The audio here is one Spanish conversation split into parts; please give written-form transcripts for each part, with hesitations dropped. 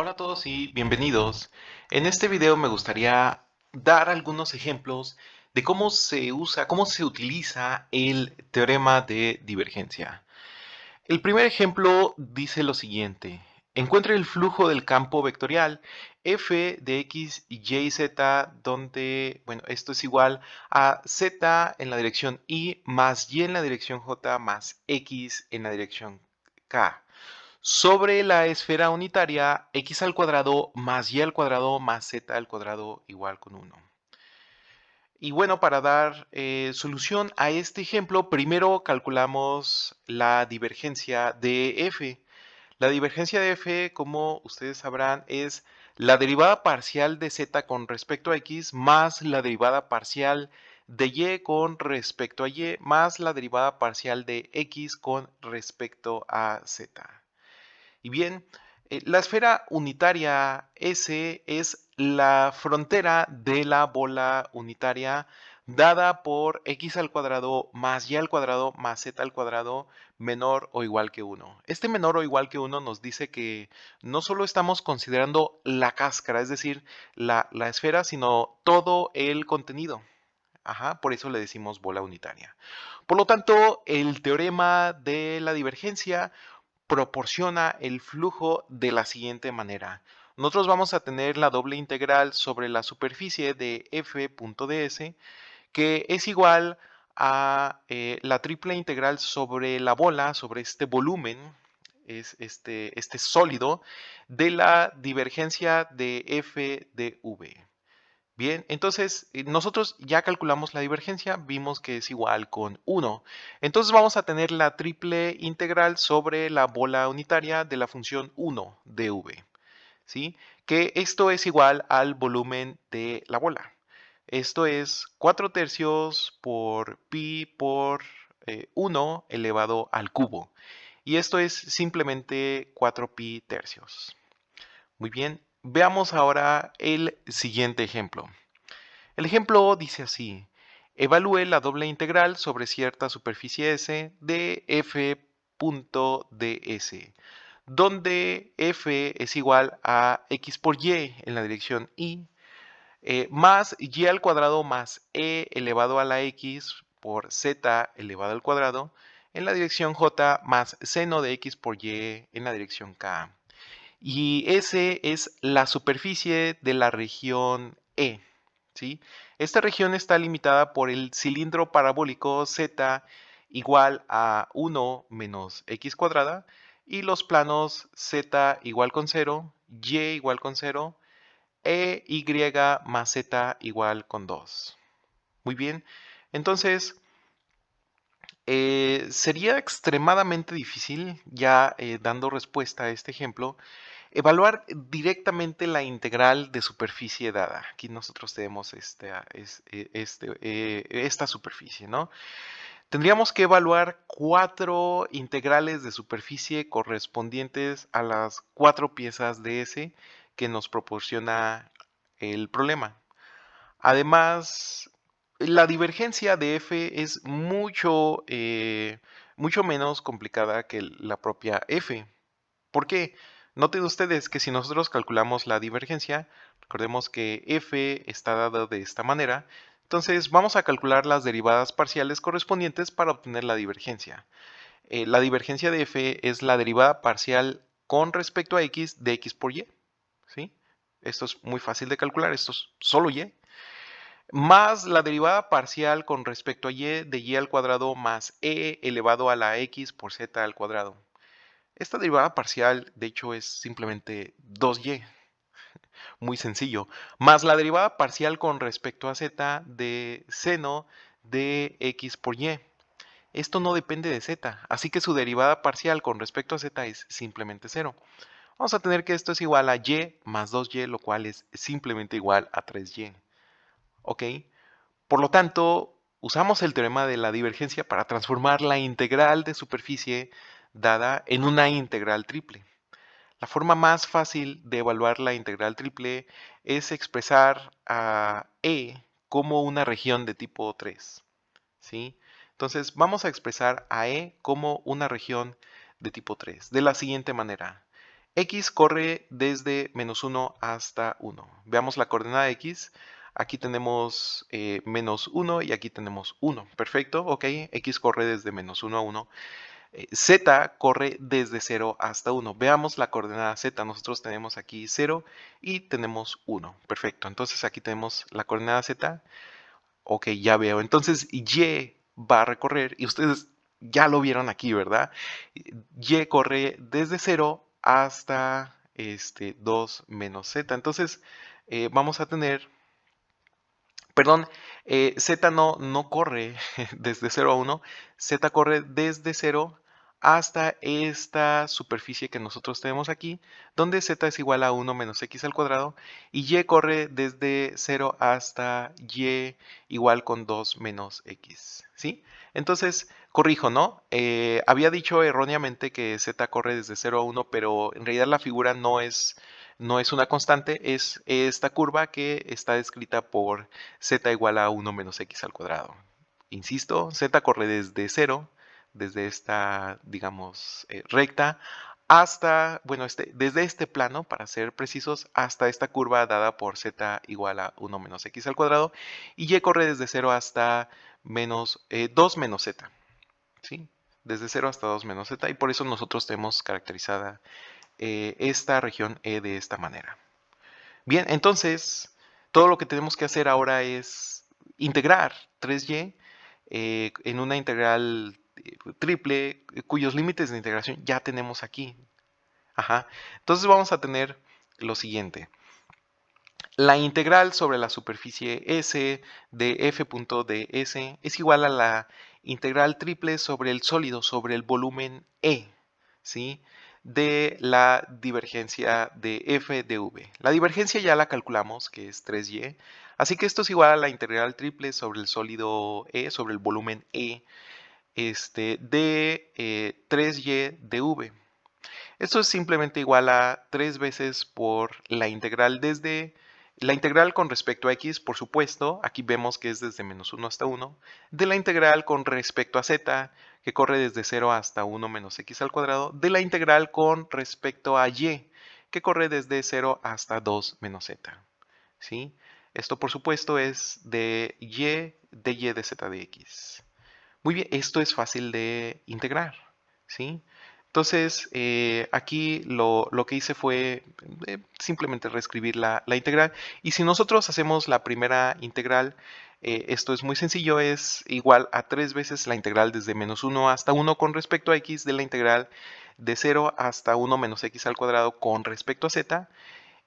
Hola a todos y bienvenidos. En este video me gustaría dar algunos ejemplos de cómo se usa, cómo se utiliza el teorema de divergencia. El primer ejemplo dice lo siguiente. Encuentre el flujo del campo vectorial f de x, y z, donde, bueno, esto es igual a z en la dirección y más y en la dirección j más x en la dirección k sobre la esfera unitaria x al cuadrado más y al cuadrado más z al cuadrado igual con 1. Y bueno, para dar solución a este ejemplo, primero calculamos la divergencia de f. La divergencia de f, como ustedes sabrán, es la derivada parcial de z con respecto a x más la derivada parcial de y con respecto a y más la derivada parcial de x con respecto a z. Y bien, la esfera unitaria S es la frontera de la bola unitaria dada por x al cuadrado más y al cuadrado más z al cuadrado menor o igual que 1. Este menor o igual que 1 nos dice que no solo estamos considerando la cáscara, es decir, la esfera, sino todo el contenido. Ajá, por eso le decimos bola unitaria. Por lo tanto, el teorema de la divergencia proporciona el flujo de la siguiente manera. Nosotros vamos a tener la doble integral sobre la superficie de f.ds, que es igual a la triple integral sobre la bola, sobre este volumen, es este sólido, de la divergencia de f de v. Bien, entonces nosotros ya calculamos la divergencia, vimos que es igual con 1. Entonces vamos a tener la triple integral sobre la bola unitaria de la función 1 de v, ¿sí? Que esto es igual al volumen de la bola. Esto es 4 tercios por pi por 1 elevado al cubo. Y esto es simplemente 4 pi tercios. Muy bien, veamos ahora el siguiente ejemplo. El ejemplo dice así: evalúe la doble integral sobre cierta superficie S de f.ds, donde f es igual a x por y en la dirección y, más y al cuadrado más e elevado a la x por z elevado al cuadrado en la dirección j más seno de x por y en la dirección k. Y S es la superficie de la región E, ¿sí? Esta región está limitada por el cilindro parabólico z igual a 1 menos x cuadrada y los planos z igual con 0, y igual con 0, e y más z igual con 2. Muy bien, entonces sería extremadamente difícil, ya dando respuesta a este ejemplo, evaluar directamente la integral de superficie dada. Aquí nosotros tenemos esta superficie, ¿no? Tendríamos que evaluar 4 integrales de superficie correspondientes a las 4 piezas de S que nos proporciona el problema. Además, la divergencia de f es mucho menos complicada que la propia f. ¿Por qué? Noten ustedes que si nosotros calculamos la divergencia, recordemos que f está dado de esta manera, entonces vamos a calcular las derivadas parciales correspondientes para obtener la divergencia. La divergencia de f es la derivada parcial con respecto a x de x por y, ¿sí? Esto es muy fácil de calcular, esto es solo y, más la derivada parcial con respecto a y de y al cuadrado más e elevado a la x por z al cuadrado. Esta derivada parcial, de hecho, es simplemente 2y, muy sencillo, más la derivada parcial con respecto a z de seno de x por y. Esto no depende de z, así que su derivada parcial con respecto a z es simplemente 0. Vamos a tener que esto es igual a y más 2y, lo cual es simplemente igual a 3y. ¿Ok? Por lo tanto, usamos el teorema de la divergencia para transformar la integral de superficie dada en una integral triple. La forma más fácil de evaluar la integral triple es expresar a E como una región de tipo 3, ¿sí? Entonces vamos a expresar a E como una región de tipo 3 de la siguiente manera. X corre desde -1 hasta 1. Veamos la coordenada X. Aquí tenemos -1 y aquí tenemos 1. Perfecto, ok. X corre desde -1 a 1. Z corre desde 0 hasta 1. Veamos la coordenada Z. Nosotros tenemos aquí 0 y tenemos 1. Perfecto. Entonces aquí tenemos la coordenada Z. Ok, ya veo. Entonces Y va a recorrer, y ustedes ya lo vieron aquí, ¿verdad? Y corre desde 0 hasta 2 menos Z. Entonces vamos a tener, perdón, Z no corre desde 0 a 1, Z corre desde 0 hasta esta superficie que nosotros tenemos aquí, donde Z es igual a 1 menos X al cuadrado, y Y corre desde 0 hasta Y igual con 2 menos X, ¿sí? Entonces, corrijo, ¿no? Había dicho erróneamente que Z corre desde 0 a 1, pero en realidad la figura no es una constante, es esta curva que está descrita por Z igual a 1 menos X al cuadrado. Insisto, Z corre desde 0, desde esta, digamos, recta, hasta, bueno, desde este plano, para ser precisos, hasta esta curva dada por Z igual a 1 menos X al cuadrado, y Y corre desde 0 hasta 2 menos Z, ¿sí? Desde 0 hasta 2 menos Z, y por eso nosotros tenemos caracterizada esta región E de esta manera. Bien, entonces, todo lo que tenemos que hacer ahora es integrar 3y en una integral triple cuyos límites de integración ya tenemos aquí. Ajá. Entonces vamos a tener lo siguiente. La integral sobre la superficie S de f.ds es igual a la integral triple sobre el sólido, sobre el volumen E, ¿sí? De la divergencia de f de v. La divergencia ya la calculamos, que es 3y, así que esto es igual a la integral triple sobre el sólido E, sobre el volumen E, de 3y de v. Esto es simplemente igual a 3 veces por la integral desde la integral con respecto a x, por supuesto, aquí vemos que es desde -1 hasta 1, de la integral con respecto a z, que corre desde 0 hasta 1 menos x al cuadrado, de la integral con respecto a y, que corre desde 0 hasta 2 menos z. ¿Sí? Esto, por supuesto, es de y de z de x. Muy bien, esto es fácil de integrar, ¿sí? Entonces, aquí lo que hice fue simplemente reescribir la integral. Y si nosotros hacemos la primera integral, esto es muy sencillo, es igual a 3 veces la integral desde -1 hasta 1 con respecto a x de la integral de 0 hasta 1 menos x al cuadrado con respecto a z.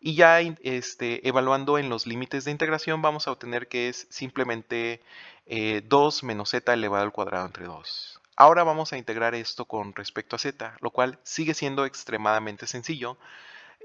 Y ya evaluando en los límites de integración vamos a obtener que es simplemente 2 menos z elevado al cuadrado entre 2. Ahora vamos a integrar esto con respecto a z, lo cual sigue siendo extremadamente sencillo.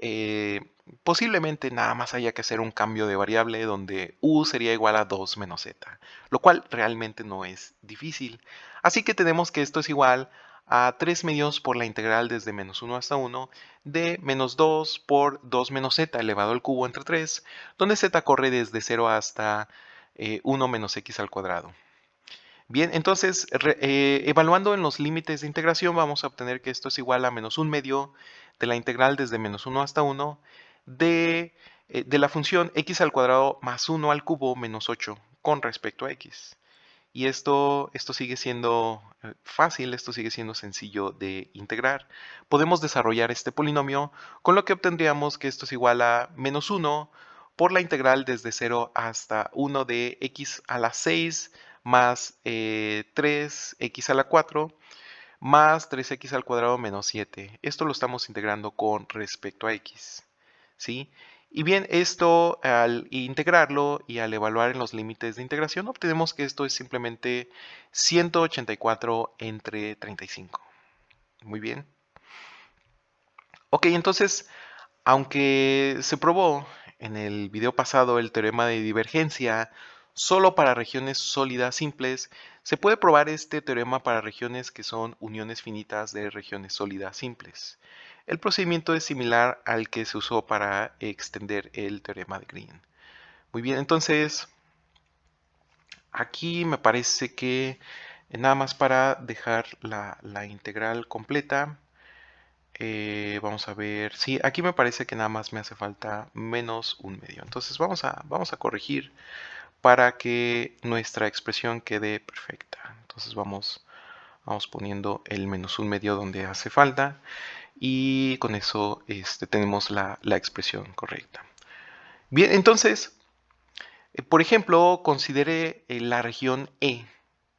Eh, Posiblemente nada más haya que hacer un cambio de variable donde u sería igual a 2 menos z, lo cual realmente no es difícil. Así que tenemos que esto es igual a 3 medios por la integral desde -1 hasta 1 de -2 por 2 menos z elevado al cubo entre 3, donde z corre desde 0 hasta 1 menos x al cuadrado. Bien, entonces, evaluando en los límites de integración, vamos a obtener que esto es igual a -1 medio de la integral desde -1 hasta 1 de la función x al cuadrado más 1 al cubo menos 8 con respecto a x. Y esto sigue siendo fácil, esto sigue siendo sencillo de integrar. Podemos desarrollar este polinomio, con lo que obtendríamos que esto es igual a -1 por la integral desde 0 hasta 1 de x a la 6 más 3x a la 4 más 3x al cuadrado menos 7. Esto lo estamos integrando con respecto a x, ¿sí? Y bien, esto al integrarlo y al evaluar en los límites de integración, obtenemos que esto es simplemente 184 entre 35. Muy bien. Ok, entonces, aunque se probó en el video pasado el teorema de divergencia solo para regiones sólidas simples, se puede probar este teorema para regiones que son uniones finitas de regiones sólidas simples. El procedimiento es similar al que se usó para extender el teorema de Green. Muy bien, entonces aquí me parece que nada más para dejar la integral completa, Vamos a ver. Sí, aquí me parece que nada más me hace falta menos un medio. Entonces vamos a corregir para que nuestra expresión quede perfecta. Entonces vamos poniendo el menos un medio donde hace falta y con eso tenemos la expresión correcta. Bien, entonces, por ejemplo, considere la región E,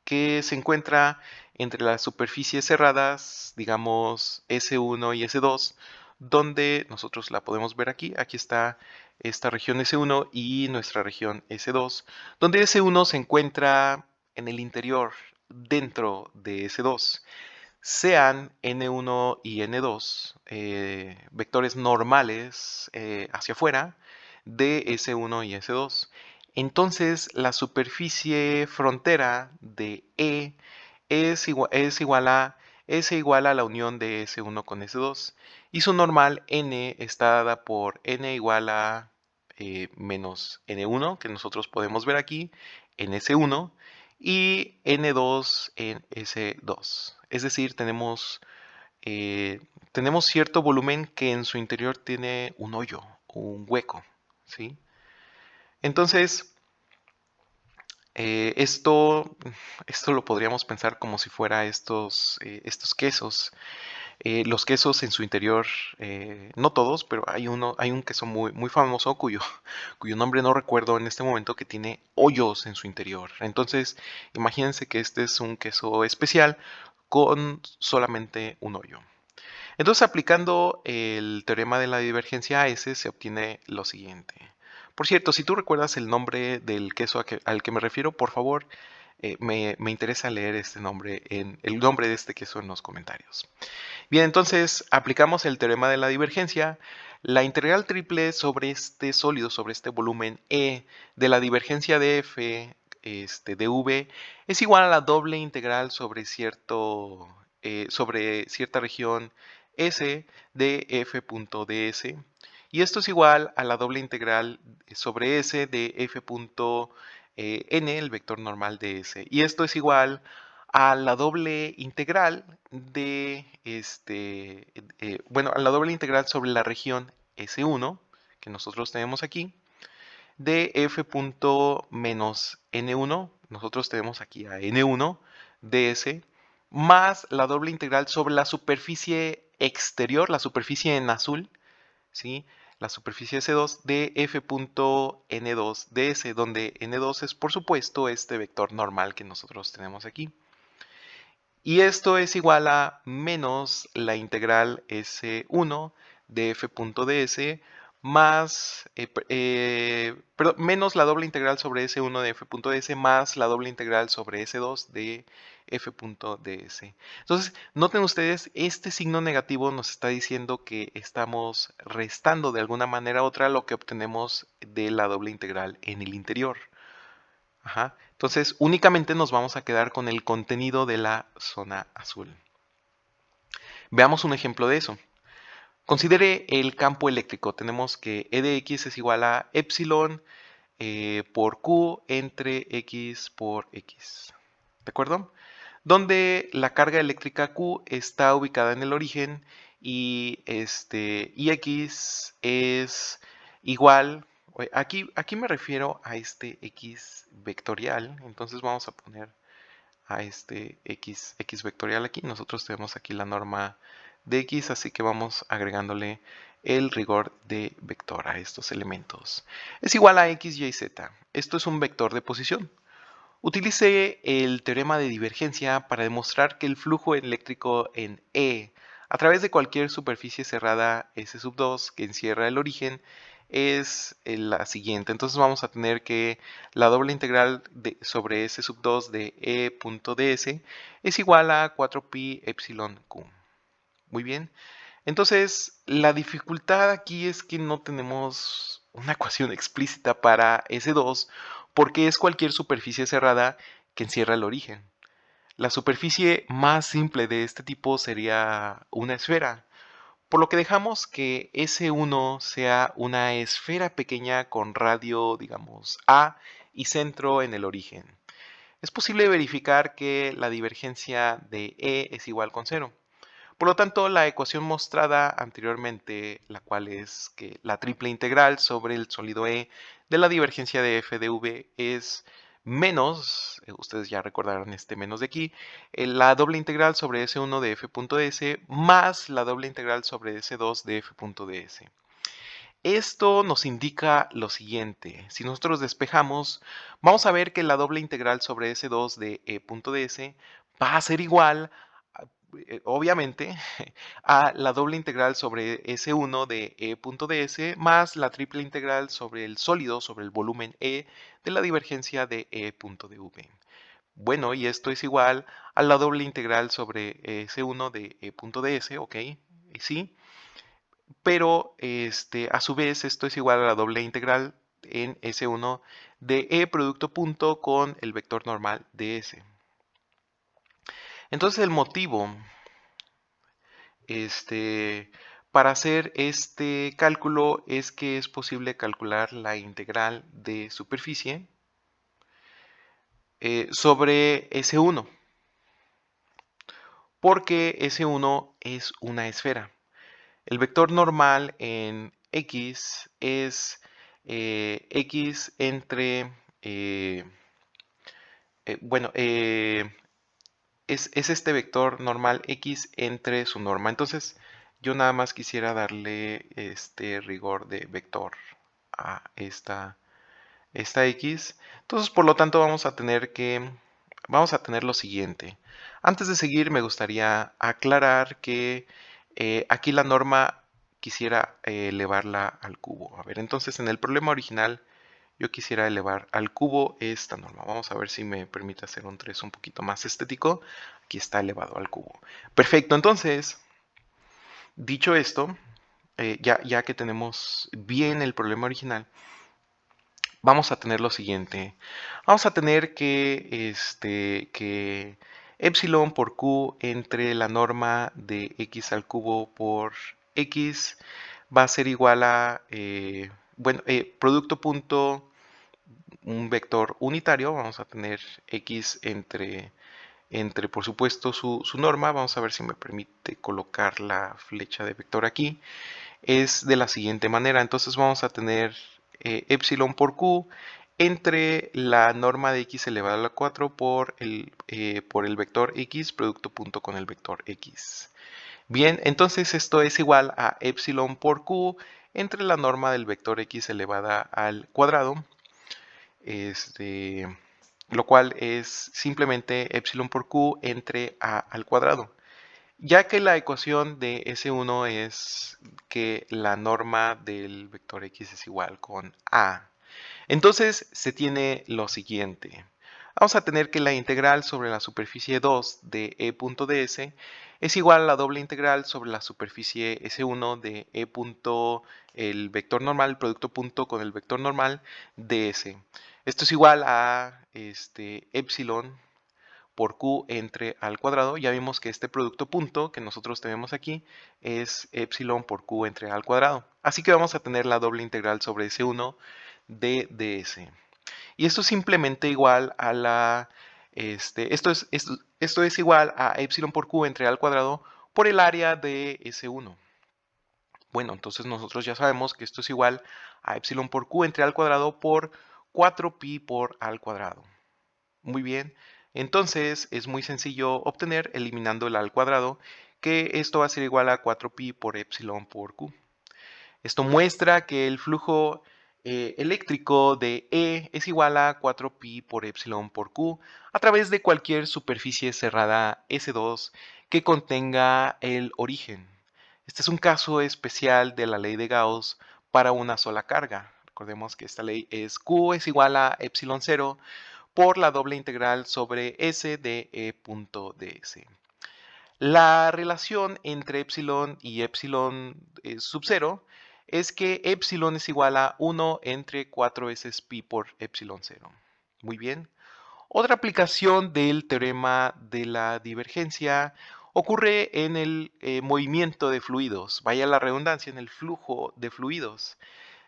que se encuentra entre las superficies cerradas, digamos S1 y S2, donde nosotros la podemos ver aquí. Aquí está esta región S1 y nuestra región S2, donde S1 se encuentra en el interior, dentro de S2. Sean N1 y N2 vectores normales hacia afuera de S1 y S2. Entonces, la superficie frontera de E S igual a la unión de S1 con S2 y su normal N está dada por N igual a menos N1, que nosotros podemos ver aquí, en S1, y N2 en S2. Es decir, eh, tenemos cierto volumen que en su interior tiene un hoyo, un hueco, ¿sí? Entonces, esto lo podríamos pensar como si fuera estos quesos. Los quesos en su interior, no todos, pero hay un queso muy famoso cuyo nombre no recuerdo en este momento, que tiene hoyos en su interior. Entonces, imagínense que este es un queso especial con solamente un hoyo. Entonces, aplicando el teorema de la divergencia a S, se obtiene lo siguiente. Por cierto, si tú recuerdas el nombre del queso al que me refiero, por favor, me interesa leer el nombre de este queso en los comentarios. Bien, entonces aplicamos el teorema de la divergencia. La integral triple sobre este sólido, sobre este volumen E de la divergencia de f de v es igual a la doble integral sobre cierta región S de f.ds. Y esto es igual a la doble integral sobre S de f.n, el vector normal de S. Y esto es igual a la doble integral a la doble integral sobre la región S1 que nosotros tenemos aquí, de f punto menos n1, nosotros tenemos aquí a n1 ds, más la doble integral sobre la superficie exterior, la superficie en azul, ¿sí? La superficie S2 de f punto n2 ds, donde n2 es por supuesto este vector normal que nosotros tenemos aquí. Y esto es igual a menos la integral S1 de f.ds más, perdón, menos la doble integral sobre S1 de f.ds más la doble integral sobre S2 de f.ds. Entonces, noten ustedes, este signo negativo nos está diciendo que estamos restando de alguna manera u otra lo que obtenemos de la doble integral en el interior. Ajá. Entonces, únicamente nos vamos a quedar con el contenido de la zona azul. Veamos un ejemplo de eso. Considere el campo eléctrico. Tenemos que E de x es igual a epsilon por q entre x por x. ¿De acuerdo? Donde la carga eléctrica Q está ubicada en el origen y x es igual. Aquí me refiero a este x vectorial. Entonces vamos a poner a este x vectorial aquí. Nosotros tenemos aquí la norma de x, así que vamos agregándole el rigor de vector a estos elementos. Es igual a x, y, z. Esto es un vector de posición. Utilice el teorema de divergencia para demostrar que el flujo eléctrico en E a través de cualquier superficie cerrada S2 que encierra el origen es la siguiente. Entonces vamos a tener que la doble integral sobre S2 de E.ds es igual a 4pi epsilon q. Muy bien. Entonces, la dificultad aquí es que no tenemos una ecuación explícita para S2 porque es cualquier superficie cerrada que encierra el origen. La superficie más simple de este tipo sería una esfera, por lo que dejamos que S1 sea una esfera pequeña con radio, digamos, A y centro en el origen. Es posible verificar que la divergencia de E es igual con 0. Por lo tanto, la ecuación mostrada anteriormente, la cual es que la triple integral sobre el sólido E de la divergencia de f de v es menos, ustedes ya recordarán este menos de aquí, la doble integral sobre S1 de f punto ds más la doble integral sobre S2 de f punto ds. Esto nos indica lo siguiente: si nosotros despejamos, vamos a ver que la doble integral sobre S2 de E punto ds va a ser igual, a- obviamente, a la doble integral sobre S1 de E punto ds más la triple integral sobre el sólido, sobre el volumen E de la divergencia de E punto dv. Bueno, y esto es igual a la doble integral sobre S1 de E punto ds, ¿ok? Sí, pero a su vez esto es igual a la doble integral en S1 de E producto punto con el vector normal de S. Entonces el motivo para hacer este cálculo es que es posible calcular la integral de superficie sobre S1, porque S1 es una esfera. El vector normal en X es X entre, bueno, es este vector normal X entre su norma. Entonces, yo nada más quisiera darle este rigor de vector a esta X. Entonces, por lo tanto, vamos a tener lo siguiente. Antes de seguir, me gustaría aclarar que aquí la norma quisiera elevarla al cubo. A ver, entonces en el problema original yo quisiera elevar al cubo esta norma. Vamos a ver si me permite hacer un 3 un poquito más estético. Aquí está elevado al cubo. Perfecto, entonces, dicho esto, ya que tenemos bien el problema original, vamos a tener lo siguiente. Vamos a tener que epsilon por q entre la norma de x al cubo por x va a ser igual a, bueno, producto punto, un vector unitario. Vamos a tener x entre por supuesto, su norma. Vamos a ver si me permite colocar la flecha de vector aquí. Es de la siguiente manera. Entonces vamos a tener epsilon por q entre la norma de x elevado a la 4 por el vector x producto punto con el vector x. Bien, entonces esto es igual a epsilon por q entre la norma del vector x elevada al cuadrado, este, lo cual es simplemente epsilon por q entre a al cuadrado. Ya que la ecuación de S1 es que la norma del vector x es igual con a. Entonces se tiene lo siguiente. Vamos a tener que la integral sobre la superficie 2 de E punto ds es igual a la doble integral sobre la superficie S1 de E punto, el vector normal, el producto punto con el vector normal ds. Esto es igual a epsilon por q entre al cuadrado. Ya vimos que este producto punto que nosotros tenemos aquí es epsilon por q entre al cuadrado. Así que vamos a tener la doble integral sobre S1 de ds. Y esto es simplemente igual a esto es igual a epsilon por q entre al cuadrado por el área de S1. Bueno, entonces nosotros ya sabemos que esto es igual a epsilon por q entre al cuadrado por 4pi por al cuadrado. Muy bien, entonces es muy sencillo obtener eliminando el al cuadrado, que esto va a ser igual a 4pi por epsilon por q. Esto muestra que el flujo eléctrico de E es igual a 4pi por epsilon por q a través de cualquier superficie cerrada S2 que contenga el origen. Este es un caso especial de la ley de Gauss para una sola carga. Recordemos que esta ley es Q es igual a epsilon 0 por la doble integral sobre S de E punto ds. La relación entre epsilon y epsilon sub 0 es que epsilon es igual a 1 entre 4 veces pi por epsilon 0. Muy bien. Otra aplicación del teorema de la divergencia ocurre en el movimiento de fluidos, vaya la redundancia, en el flujo de fluidos.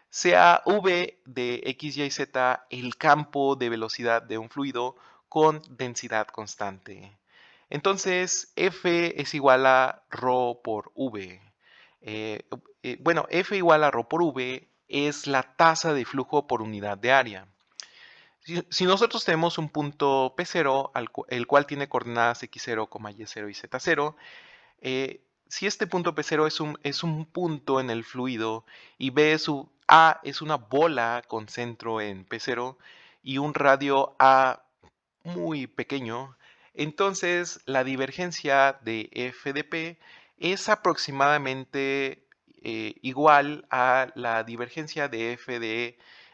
Sea v de x, y, z el campo de velocidad de un fluido con densidad constante. Entonces, F es igual a ρ por V. Bueno, F igual a ρ por V es la tasa de flujo por unidad de área. Si nosotros tenemos un punto P0, el cual tiene coordenadas x0, y0 y z0, si este punto P0 es un punto en el fluido y A es una bola con centro en P0 y un radio A muy pequeño, entonces la divergencia de F de P es aproximadamente igual a la divergencia de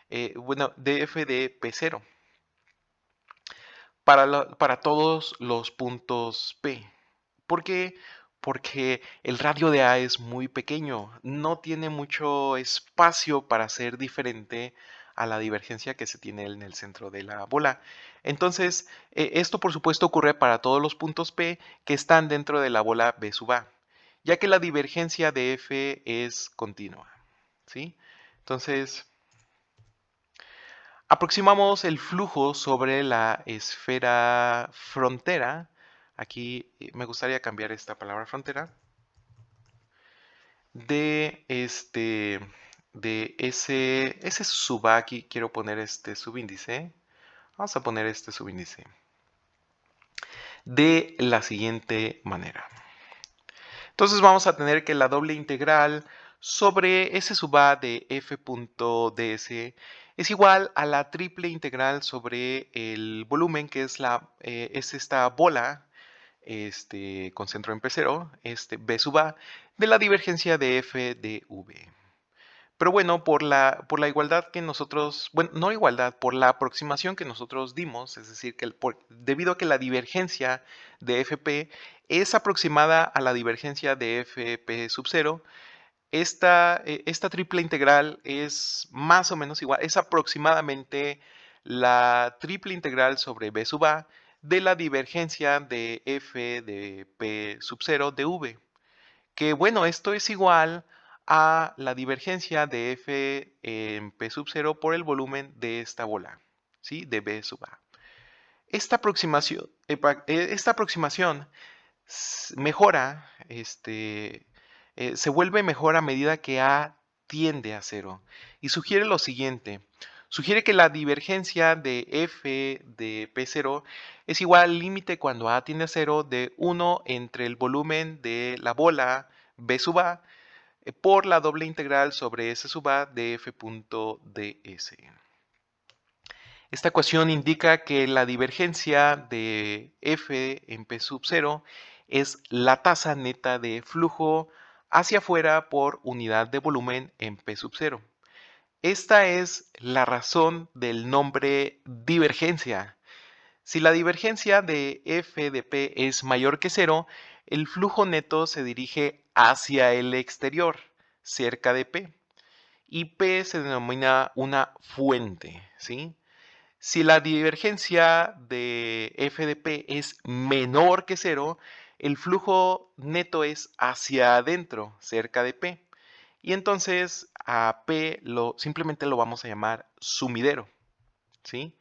de F de P0 para todos los puntos P. ¿Por qué? Porque el radio de A es muy pequeño, no tiene mucho espacio para ser diferente a la divergencia que se tiene en el centro de la bola. Entonces, esto por supuesto ocurre para todos los puntos P que están dentro de la bola B sub A, ya que la divergencia de F es continua. ¿Sí? Entonces, aproximamos el flujo sobre la esfera frontera. Aquí me gustaría cambiar esta palabra frontera de ese sub A. Aquí quiero poner este subíndice. Vamos a poner este subíndice de la siguiente manera. Entonces vamos a tener que la doble integral sobre S sub A de f.ds es igual a la triple integral sobre el volumen, que es esta bola con centro en P0, B sub A, de la divergencia de f de v. Pero bueno, por la igualdad que nosotros, bueno, no igualdad, por la aproximación que nosotros dimos, es decir, que debido a que la divergencia de fp es aproximada a la divergencia de fp sub 0, esta triple integral es más o menos igual, es aproximadamente la triple integral sobre b sub a de la divergencia de f de p sub 0 de v. Que bueno, esto es igual a la divergencia de f en p sub 0 por el volumen de esta bola, ¿sí? De b sub a. Esta aproximación mejora, se vuelve mejor a medida que A tiende a cero. Y sugiere lo siguiente. Sugiere que la divergencia de f de P0 es igual al límite cuando A tiende a cero de 1 entre el volumen de la bola B sub A por la doble integral sobre S sub A de f.ds. Esta ecuación indica que la divergencia de f en P sub 0 es la tasa neta de flujo hacia afuera por unidad de volumen en P sub 0. Esta es la razón del nombre divergencia. Si la divergencia de f de P es mayor que 0, el flujo neto se dirige hacia el exterior, cerca de P, y P se denomina una fuente, ¿sí? Si la divergencia de f de P es menor que 0, el flujo neto es hacia adentro, cerca de P. Y entonces a P simplemente lo vamos a llamar sumidero. ¿Sí?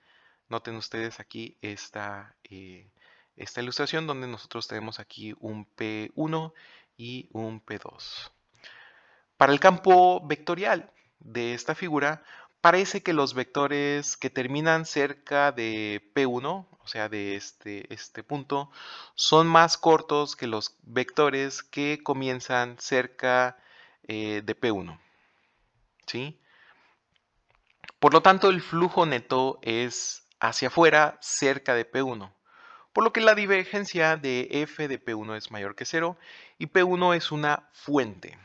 Noten ustedes aquí esta ilustración donde nosotros tenemos aquí un P1 y un P2. Para el campo vectorial de esta figura, parece que los vectores que terminan cerca de P1, o sea, de este punto, son más cortos que los vectores que comienzan cerca de P1. ¿Sí? Por lo tanto, el flujo neto es hacia afuera cerca de P1, por lo que la divergencia de f de P1 es mayor que 0 y P1 es una fuente.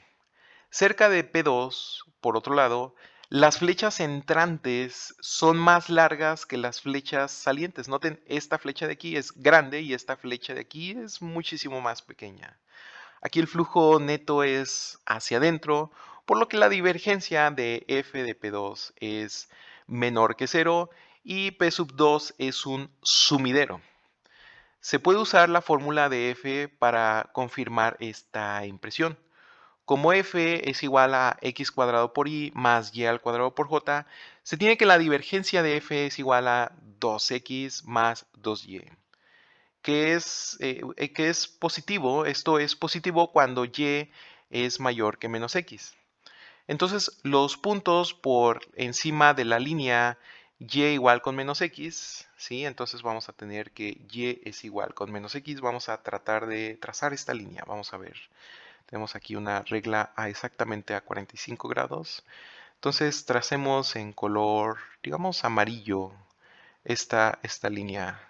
Cerca de P2, por otro lado, las flechas entrantes son más largas que las flechas salientes. Noten, esta flecha de aquí es grande y esta flecha de aquí es muchísimo más pequeña. Aquí el flujo neto es hacia adentro, por lo que la divergencia de f de P2 es menor que 0 y P sub 2 es un sumidero. Se puede usar la fórmula de f para confirmar esta impresión. Como f es igual a x cuadrado por y más y al cuadrado por j, se tiene que la divergencia de f es igual a 2x más 2y, que es positivo. Esto es positivo cuando y es mayor que menos x. Entonces, los puntos por encima de la línea y igual con menos x, ¿sí? Entonces vamos a tener que y es igual con menos x. Vamos a tratar de trazar esta línea. Vamos a ver. Tenemos aquí una regla exactamente a 45 grados. Entonces tracemos en color, digamos, amarillo esta línea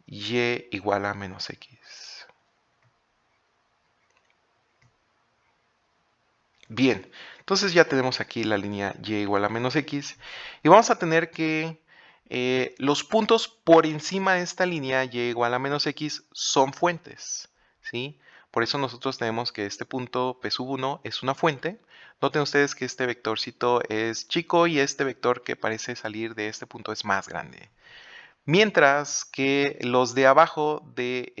y igual a menos x. Bien, entonces ya tenemos aquí la línea y igual a menos x y vamos a tener que los puntos por encima de esta línea y igual a menos x son fuentes, ¿sí? Por eso nosotros tenemos que este punto p sub 1 es una fuente. Noten ustedes que este vectorcito es chico y este vector que parece salir de este punto es más grande. Mientras que los de abajo de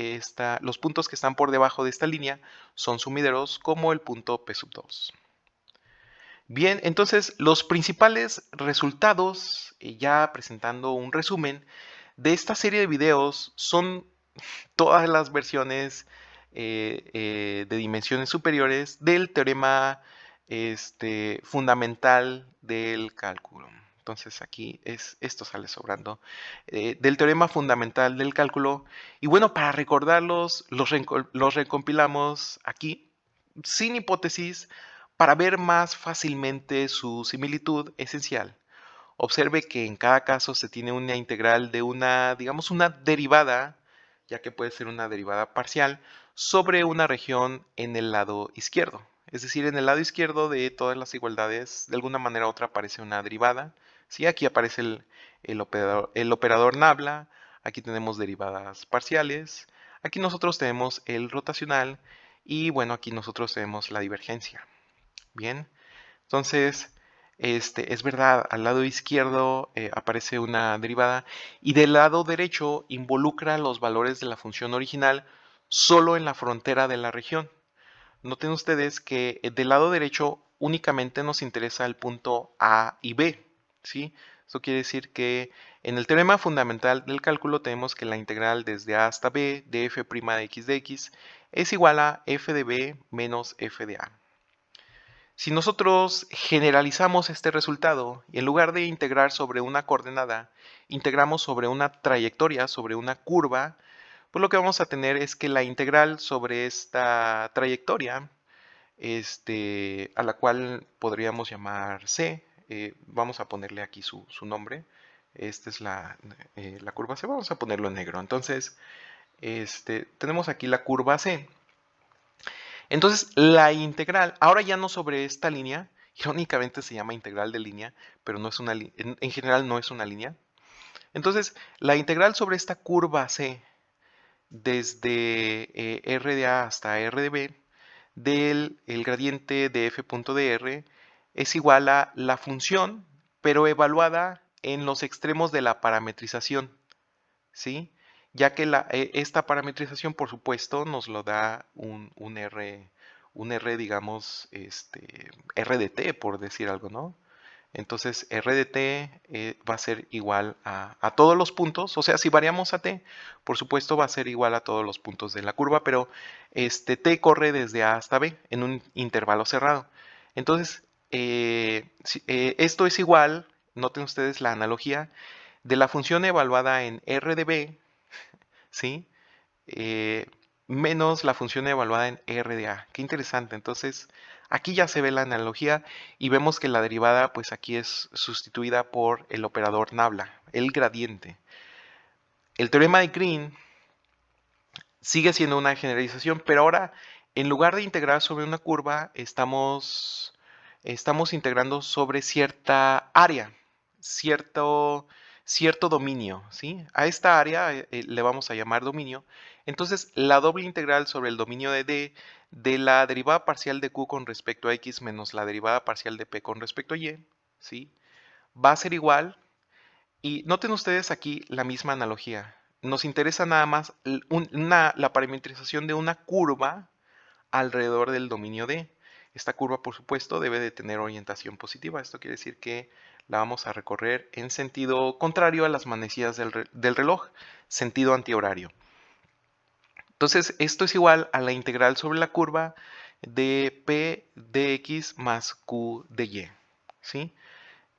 los puntos que están por debajo de esta línea son sumideros, como el punto p sub 2. Bien, entonces los principales resultados, ya presentando un resumen de esta serie de videos, son todas las versiones de dimensiones superiores del teorema fundamental del cálculo. Entonces aquí esto sale sobrando. Del teorema fundamental del cálculo. Y bueno, para recordarlos, los recompilamos aquí, sin hipótesis, para ver más fácilmente su similitud esencial. Observe que en cada caso se tiene una integral de una, digamos, una derivada, ya que puede ser una derivada parcial, sobre una región en el lado izquierdo. Es decir, en el lado izquierdo de todas las igualdades, de alguna manera u otra aparece una derivada. ¿Sí? Aquí aparece el operador nabla, aquí tenemos derivadas parciales, aquí nosotros tenemos el rotacional y bueno, aquí nosotros tenemos la divergencia. Bien, entonces, es verdad, al lado izquierdo aparece una derivada y del lado derecho involucra los valores de la función original solo en la frontera de la región. Noten ustedes que del lado derecho únicamente nos interesa el punto A y B, ¿sí? Esto quiere decir que en el teorema fundamental del cálculo tenemos que la integral desde A hasta B de f' de x es igual a f de b menos f de a. Si nosotros generalizamos este resultado y en lugar de integrar sobre una coordenada, integramos sobre una trayectoria, sobre una curva, pues lo que vamos a tener es que la integral sobre esta trayectoria, a la cual podríamos llamar C, vamos a ponerle aquí su nombre, esta es la curva C, vamos a ponerlo en negro. Entonces, tenemos aquí la curva C. Entonces, la integral, ahora ya no sobre esta línea, irónicamente se llama integral de línea, pero no es en general no es una línea. Entonces, la integral sobre esta curva C, desde R de A hasta R de B, del el gradiente de f punto de R, es igual a la función, pero evaluada en los extremos de la parametrización, ¿sí? Ya que esta parametrización, por supuesto, nos lo da un R, digamos, R de t, por decir algo, ¿no? Entonces, R de t va a ser igual a todos los puntos. O sea, si variamos a t, por supuesto, va a ser igual a todos los puntos de la curva, pero t corre desde A hasta B en un intervalo cerrado. Entonces, esto es igual, noten ustedes la analogía, de la función evaluada en R de B, ¿sí? Eh, menos la función evaluada en R de A. Qué interesante. Entonces, aquí ya se ve la analogía y vemos que la derivada, pues aquí es sustituida por el operador nabla, el gradiente. El teorema de Green sigue siendo una generalización, pero ahora, en lugar de integrar sobre una curva, estamos integrando sobre cierta área, cierto dominio, ¿sí? A esta área le vamos a llamar dominio. Entonces, la doble integral sobre el dominio de D de la derivada parcial de Q con respecto a X menos la derivada parcial de P con respecto a Y, ¿sí? Va a ser igual. Y noten ustedes aquí la misma analogía. Nos interesa nada más la parametrización de una curva alrededor del dominio D. Esta curva, por supuesto, debe de tener orientación positiva. Esto quiere decir que la vamos a recorrer en sentido contrario a las manecillas del reloj, sentido antihorario. Entonces, esto es igual a la integral sobre la curva de P de X más Q de Y, ¿sí?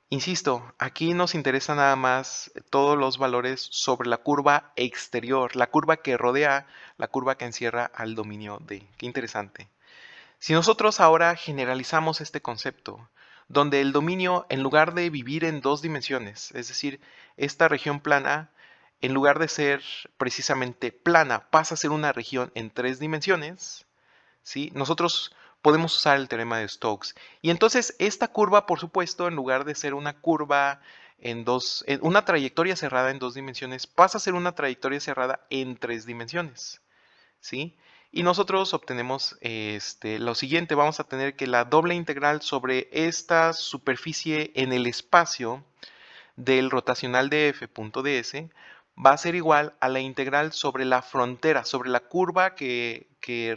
Insisto, aquí nos interesa nada más todos los valores sobre la curva exterior, la curva que rodea, la curva que encierra al dominio D. Qué interesante. Si nosotros ahora generalizamos este concepto, donde el dominio, en lugar de vivir en dos dimensiones, es decir, esta región plana, en lugar de ser precisamente plana, pasa a ser una región en tres dimensiones, ¿sí? Nosotros podemos usar el teorema de Stokes. Y entonces esta curva, por supuesto, en lugar de ser una curva en una trayectoria cerrada en dos dimensiones, pasa a ser una trayectoria cerrada en tres dimensiones, ¿sí? Y nosotros obtenemos lo siguiente, vamos a tener que la doble integral sobre esta superficie en el espacio del rotacional de f.ds va a ser igual a la integral sobre la frontera, sobre la curva que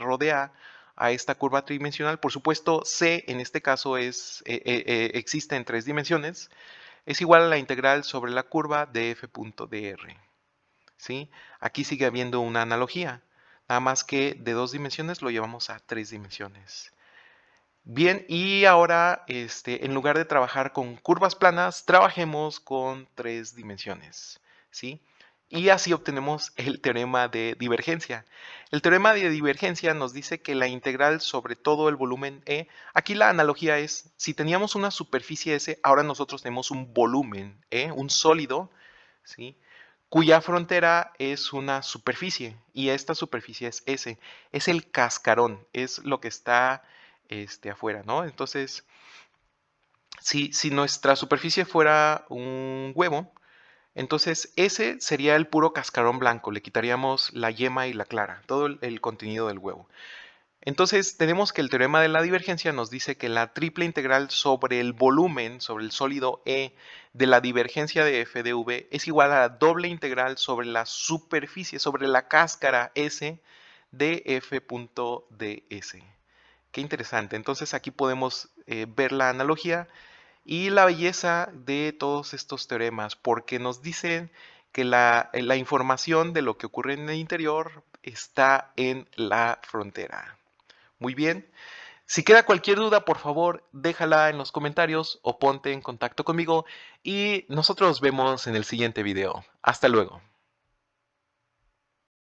rodea a esta curva tridimensional. Por supuesto, C en este caso existe en tres dimensiones, es igual a la integral sobre la curva de f.dr. ¿Sí? Aquí sigue habiendo una analogía, nada más que de dos dimensiones lo llevamos a tres dimensiones. Bien, y ahora en lugar de trabajar con curvas planas, trabajemos con tres dimensiones, ¿sí? Y así obtenemos el teorema de divergencia. El teorema de divergencia nos dice que la integral sobre todo el volumen E, aquí la analogía es, si teníamos una superficie S, ahora nosotros tenemos un volumen E, un sólido, ¿sí? Cuya frontera es una superficie, y esta superficie es S, es el cascarón, es lo que está afuera, ¿no? Entonces, si nuestra superficie fuera un huevo, entonces ese sería el puro cascarón blanco, le quitaríamos la yema y la clara, todo el contenido del huevo. Entonces tenemos que el teorema de la divergencia nos dice que la triple integral sobre el volumen, sobre el sólido E de la divergencia de f de v es igual a la doble integral sobre la superficie, sobre la cáscara S de f.ds. Qué interesante. Entonces aquí podemos ver la analogía y la belleza de todos estos teoremas, porque nos dicen que la información de lo que ocurre en el interior está en la frontera. Muy bien. Si queda cualquier duda, por favor, déjala en los comentarios o ponte en contacto conmigo y nosotros nos vemos en el siguiente video. Hasta luego.